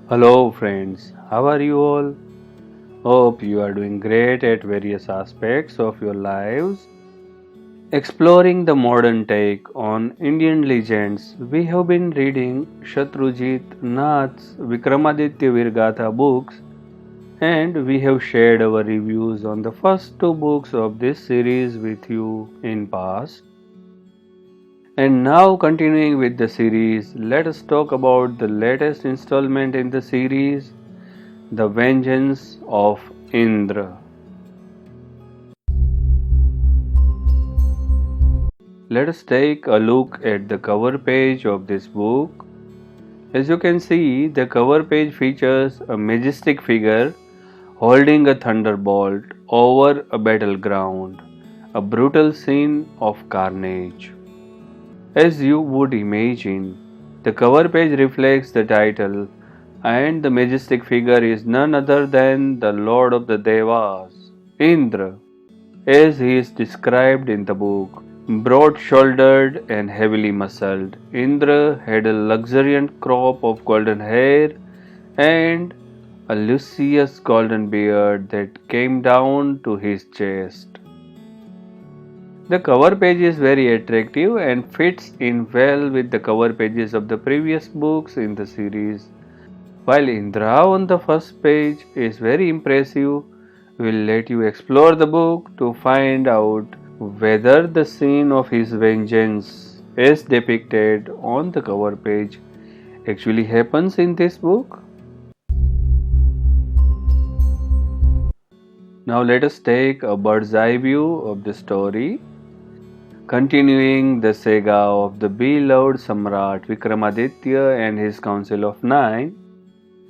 Hello friends, how are you all? Hope you are doing great at various aspects of your lives. Exploring the modern take on Indian legends, we have been reading Shatrujeet Nath's Vikramaditya Veergatha books and we have shared our reviews on the first two books of this series with you in past. And now continuing with the series, let us talk about the latest installment in the series, The Vengeance of Indra. Let us take a look at the cover page of this book. As you can see, the cover page features a majestic figure holding a thunderbolt over a battleground, a brutal scene of carnage. As you would imagine, the cover page reflects the title, and the majestic figure is none other than the Lord of the Devas, Indra, as he is described in the book. Broad shouldered and heavily muscled, Indra had a luxuriant crop of golden hair and a luscious golden beard that came down to his chest. The cover page is very attractive and fits in well with the cover pages of the previous books in the series. While Indra on the first page is very impressive, we'll let you explore the book to find out whether the scene of his vengeance as depicted on the cover page actually happens in this book. Now let us take a bird's eye view of the story. Continuing the saga of the beloved Samrat Vikramaditya and his council of 9,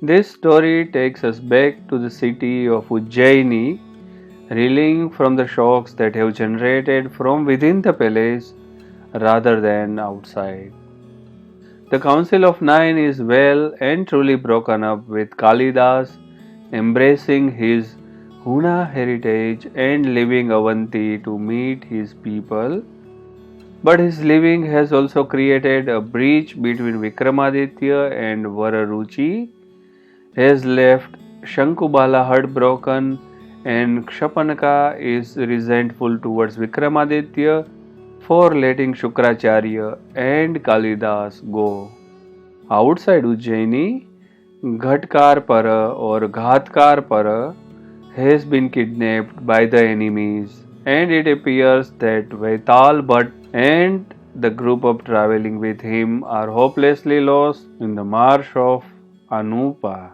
this story takes us back to the city of Ujjaini, reeling from the shocks that have generated from within the palace rather than outside. The Council of 9 is well and truly broken up, with Kalidas embracing his Huna heritage and leaving Avanti to meet his people. But his leaving has also created a breach between Vikramaditya and Vararuchi, has left Shankubala heartbroken, and Kshapanaka is resentful towards Vikramaditya for letting Shukracharya and Kalidas go. Outside Ujjaini, Ghatkarpara or Ghatkarpara has been kidnapped by the enemies, and it appears that Vaital Bhatt and the group of traveling with him are hopelessly lost in the marsh of Anupa.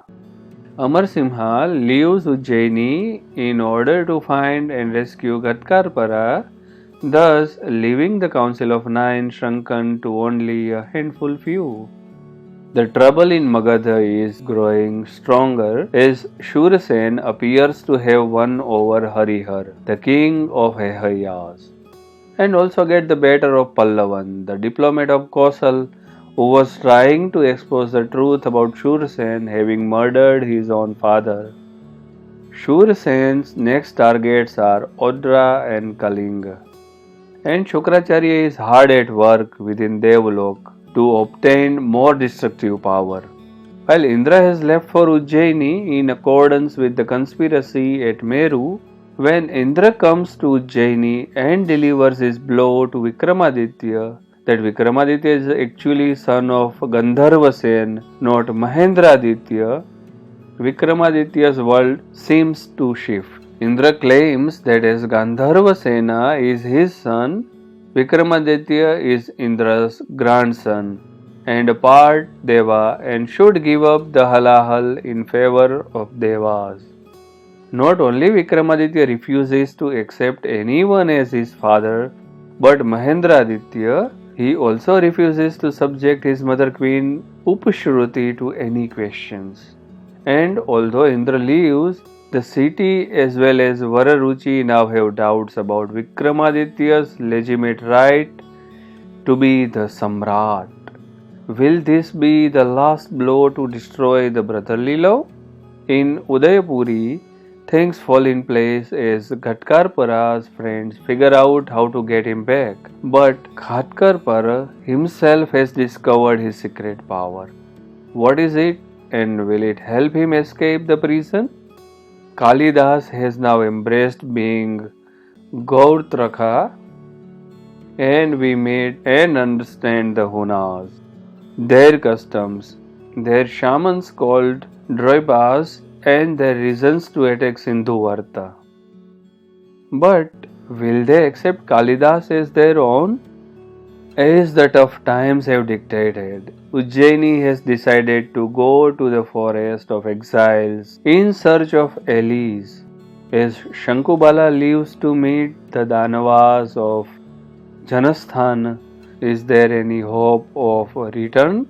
Amarsimha leaves Ujjaini in order to find and rescue Ghatkarpara, thus leaving the Council of 9 shrunken to only a handful few. The trouble in Magadha is growing stronger as Shurasen appears to have won over Harihar, the king of Ahayas, and also get the better of Pallavan, the diplomat of Kosal, who was trying to expose the truth about Shurasen having murdered his own father. Shurasen's next targets are Odra and Kalinga, and Shukracharya is hard at work within Devalok to obtain more destructive power. While Indra has left for Ujjaini in accordance with the conspiracy at Meru, when Indra comes to Ujjaini and delivers his blow to Vikramaditya, that Vikramaditya is actually son of Gandharvasen, not Mahendraditya, Vikramaditya's world seems to shift. Indra claims that as Gandharvasena is his son, Vikramaditya is Indra's grandson and a part Deva and should give up the Halahala in favor of Devas. Not only Vikramaditya refuses to accept anyone as his father, but Mahendraditya, he also refuses to subject his mother queen Upashruti to any questions. And although Indra leaves, the city as well as Vararuchi now have doubts about Vikramaditya's legitimate right to be the Samrat. Will this be the last blow to destroy the brotherly love? In Udayapuri, things fall in place as Ghatkarpara's friends figure out how to get him back. But Ghatkarpara himself has discovered his secret power. What is it and will it help him escape the prison? Kalidas has now embraced being Gaurtraka, and we made and understand the Hunas, their customs, their shamans called Droibas, and their reasons to attack Sindhuvarta. But will they accept Kalidas as their own? As the tough times have dictated, Ujjaini has decided to go to the forest of exiles in search of allies. As Shankubala leaves to meet the Danavas of Janasthan, is there any hope of a return?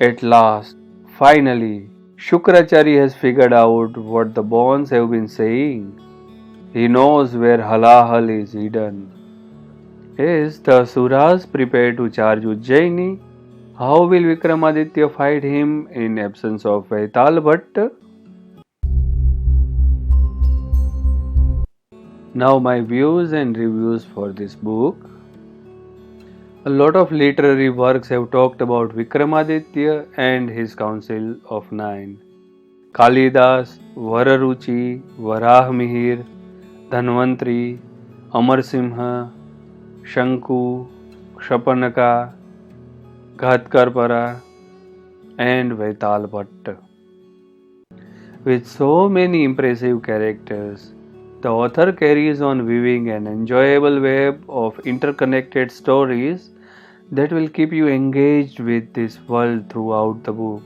At last, finally, Shukracharya has figured out what the bones have been saying. He knows where Halahala is hidden. As the Asuras prepare to charge Ujjaini, how will Vikramaditya fight him in absence of Vaital Bhatta? Now my views and reviews for this book. A lot of literary works have talked about Vikramaditya and his Council of Nine. Kalidas, Vararuchi, Varahmihir, Dhanvantri, Amarsimha, Shanku, Shapanaka, Ghatkarpara, and Vaital Bhatta. With so many impressive characters, the author carries on weaving an enjoyable web of interconnected stories that will keep you engaged with this world throughout the book.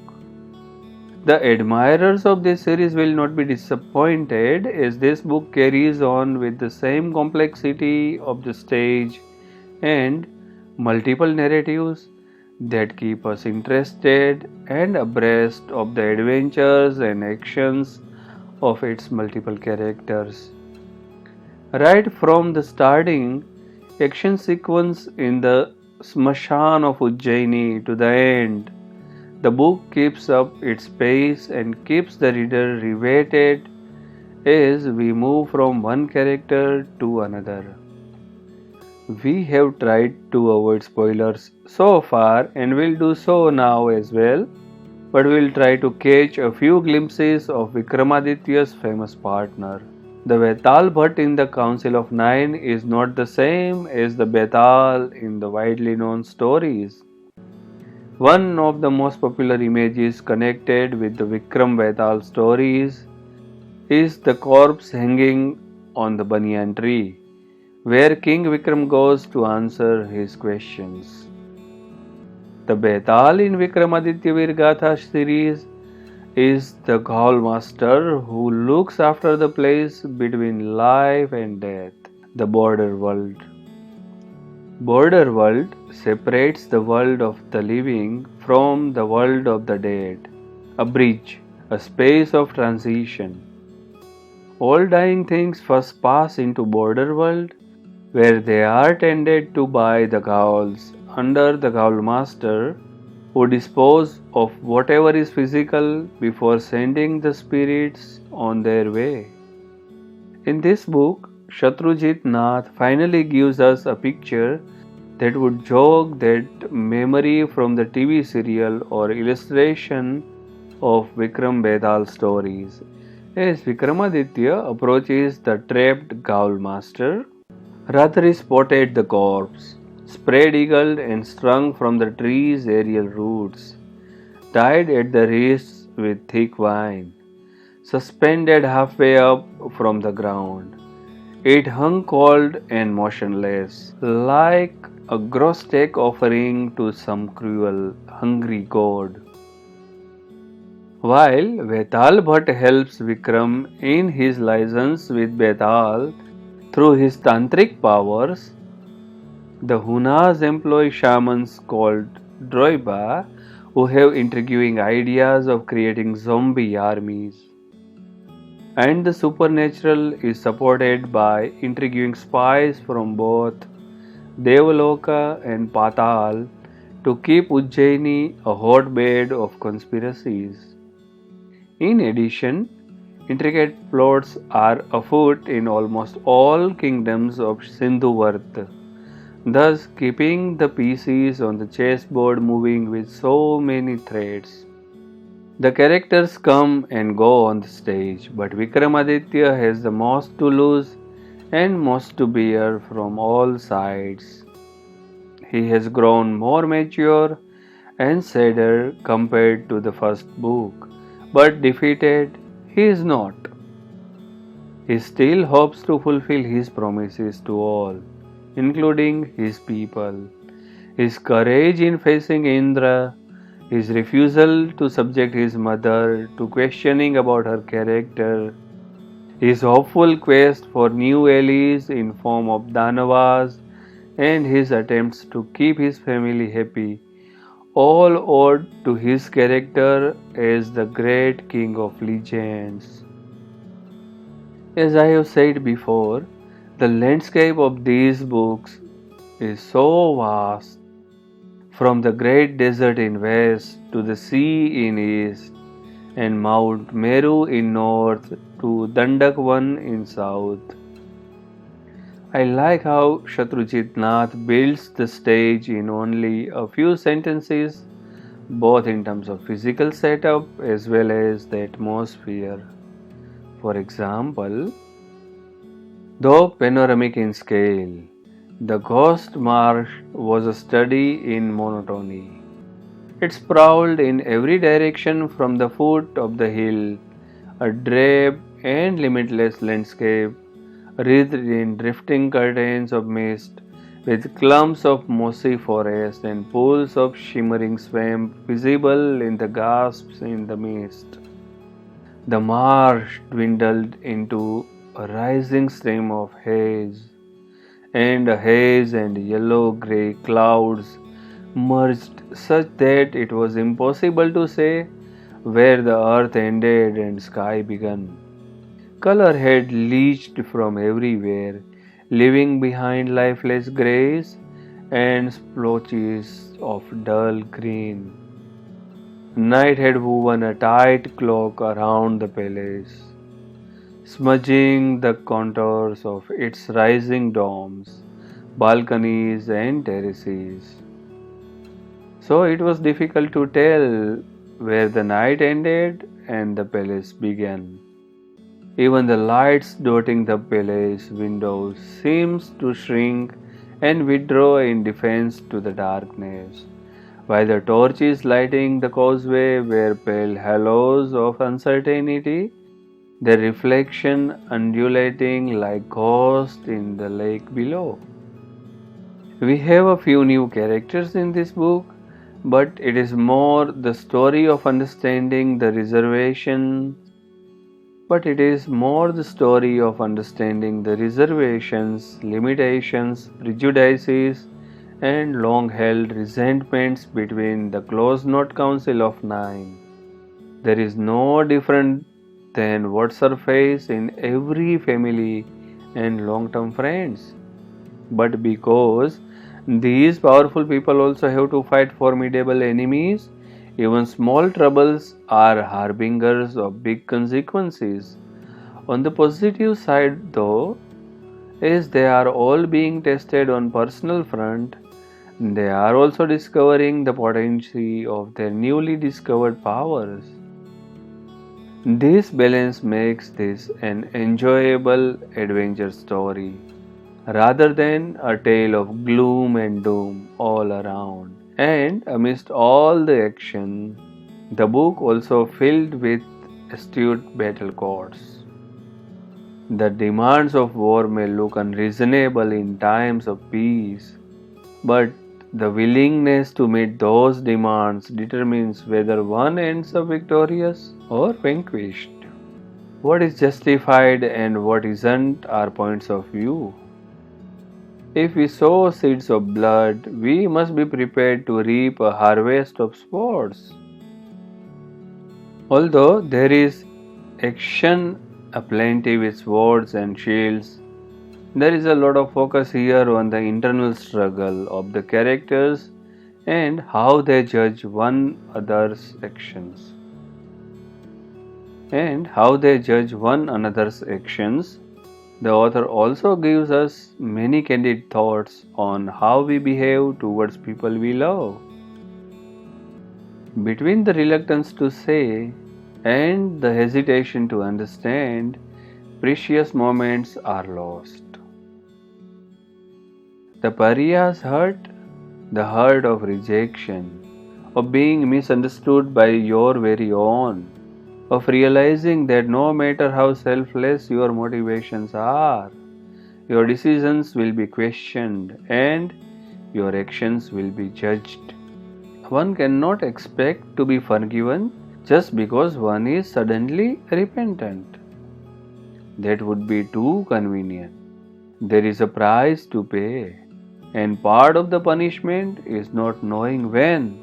The admirers of this series will not be disappointed, as this book carries on with the same complexity of the stage and multiple narratives that keep us interested and abreast of the adventures and actions of its multiple characters. Right from the starting action sequence in the Smashan of Ujjaini to the end, the book keeps up its pace and keeps the reader riveted as we move from one character to another. We have tried to avoid spoilers so far and will do so now as well, but we will try to catch a few glimpses of Vikramaditya's famous partner. The Betal Bhatt in the Council of Nine is not the same as the Betal in the widely known stories. One of the most popular images connected with the Vikram Betal stories is the corpse hanging on the banyan tree, where King Vikram goes to answer his questions. The Betal in Vikramaditya Veergatha series is the Gaul master who looks after the place between life and death, the border world. Border world separates the world of the living from the world of the dead, a bridge, a space of transition. All dying things first pass into border world, where they are tended to by the Gauls under the Gaul master, who dispose of whatever is physical before sending the spirits on their way. In this book, Shatrujeet Nath finally gives us a picture that would jog that memory from the TV serial or illustration of Vikram Bedal stories. As Vikramaditya approaches the trapped Gaul master, rather is spotted the corpse, spread-eagled and strung from the tree's aerial roots, tied at the wrists with thick vine, suspended halfway up from the ground. It hung cold and motionless, like a grotesque offering to some cruel, hungry god. While Betal Bhatt helps Vikram in his license with Betal through his tantric powers, the Hunas employ shamans called Droiba who have intriguing ideas of creating zombie armies. And the supernatural is supported by intriguing spies from both Devaloka and Patal to keep Ujjaini a hotbed of conspiracies. In addition, intricate plots are afoot in almost all kingdoms of Sindhuvarta, thus keeping the pieces on the chessboard moving with so many threads. The characters come and go on the stage, but Vikramaditya has the most to lose and most to bear from all sides. He has grown more mature and sadder compared to the first book, but defeated he is not. He still hopes to fulfill his promises to all, including his people. His courage in facing Indra, his refusal to subject his mother to questioning about her character, his hopeful quest for new allies in form of Danavas, and his attempts to keep his family happy, all owed to his character as the great king of legends. As I have said before, the landscape of these books is so vast, from the great desert in west to the sea in east, and Mount Meru in north to Dandakvan in south. I like how Shatrujeet Nath builds the stage in only a few sentences, both in terms of physical setup as well as the atmosphere. For example, though panoramic in scale, the Ghost Marsh was a study in monotony. It sprawled in every direction from the foot of the hill, a drab and limitless landscape wreathed in drifting curtains of mist, with clumps of mossy forest and pools of shimmering swamp visible in the gasps in the mist. The marsh dwindled into a rising stream of haze, and haze and yellow-grey clouds merged such that it was impossible to say where the earth ended and sky began. Color had leached from everywhere, leaving behind lifeless greys and splotches of dull green. Night had woven a tight cloak around the palace, smudging the contours of its rising domes, balconies, and terraces. So it was difficult to tell where the night ended and the palace began. Even the lights dotting the palace windows seemed to shrink and withdraw in defense to the darkness, while the torches lighting the causeway were pale halos of uncertainty, their reflection undulating like ghosts in the lake below. We have a few new characters in this book, but it is more the story of understanding the reservation. But it is more the story of understanding the reservations, limitations, prejudices, and long held resentments between the close knit council of nine. There is no different than what surface in every family and long term friends. But because these powerful people also have to fight formidable enemies, even small troubles are harbingers of big consequences. On the positive side, though, as they are all being tested on personal front, they are also discovering the potency of their newly discovered powers. This balance makes this an enjoyable adventure story, rather than a tale of gloom and doom all around. And amidst all the action, the book also filled with astute battle chords. The demands of war may look unreasonable in times of peace, but the willingness to meet those demands determines whether one ends up victorious or vanquished. What is justified and what isn't are points of view. If we sow seeds of blood, we must be prepared to reap a harvest of sports. Although there is action aplenty with swords and shields, there is a lot of focus here on the internal struggle of the characters and how they judge one another's actions. The author also gives us many candid thoughts on how we behave towards people we love. Between the reluctance to say and the hesitation to understand, precious moments are lost. The pariah's hurt, the hurt of rejection, of being misunderstood by your very own, of realizing that no matter how selfless your motivations are, your decisions will be questioned and your actions will be judged. One cannot expect to be forgiven just because one is suddenly repentant. That would be too convenient. There is a price to pay, and part of the punishment is not knowing when,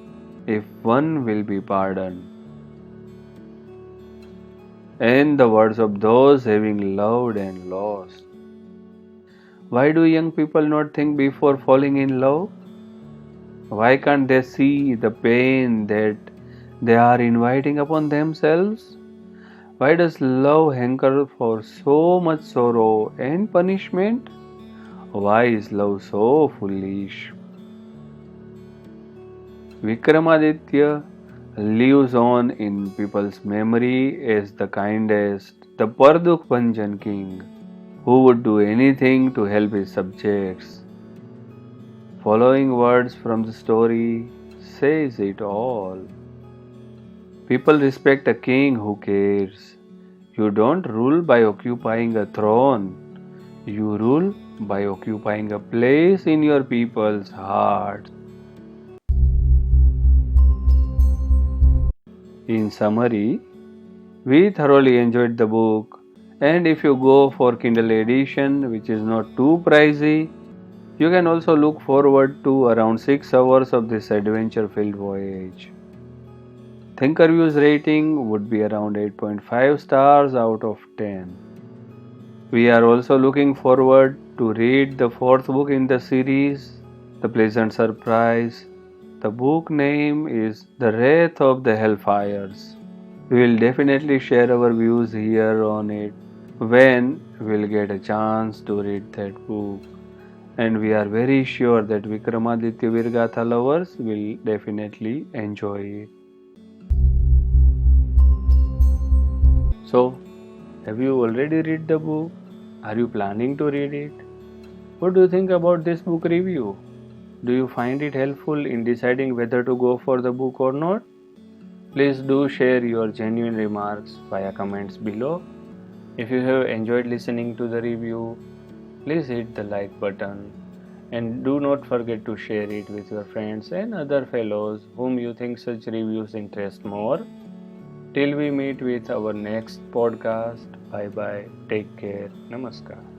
if one will be pardoned. And the words of those having loved and lost. Why do young people not think before falling in love? Why can't they see the pain that they are inviting upon themselves? Why does love hanker for so much sorrow and punishment? Why is love so foolish? Vikramaditya lives on in people's memory as the kindest, the Parduk Panjan king, who would do anything to help his subjects. Following words from the story says it all. People respect a king who cares. You don't rule by occupying a throne. You rule by occupying a place in your people's hearts. In summary, we thoroughly enjoyed the book, and if you go for Kindle edition, which is not too pricey, you can also look forward to around 6 hours of this adventure-filled voyage. ThinkerViews rating would be around 8.5 stars out of 10. We are also looking forward to read the fourth book in the series, The Pleasant Surprise. The book name is The Wrath of the Hellfires. We will definitely share our views here on it when we'll get a chance to read that book. And we are very sure that Vikramaditya Veergatha lovers will definitely enjoy it. So, have you already read the book? Are you planning to read it? What do you think about this book review? Do you find it helpful in deciding whether to go for the book or not? Please do share your genuine remarks via comments below. If you have enjoyed listening to the review, please hit the like button and do not forget to share it with your friends and other fellows whom you think such reviews interest more. Till we meet with our next podcast, bye bye, take care, namaskar.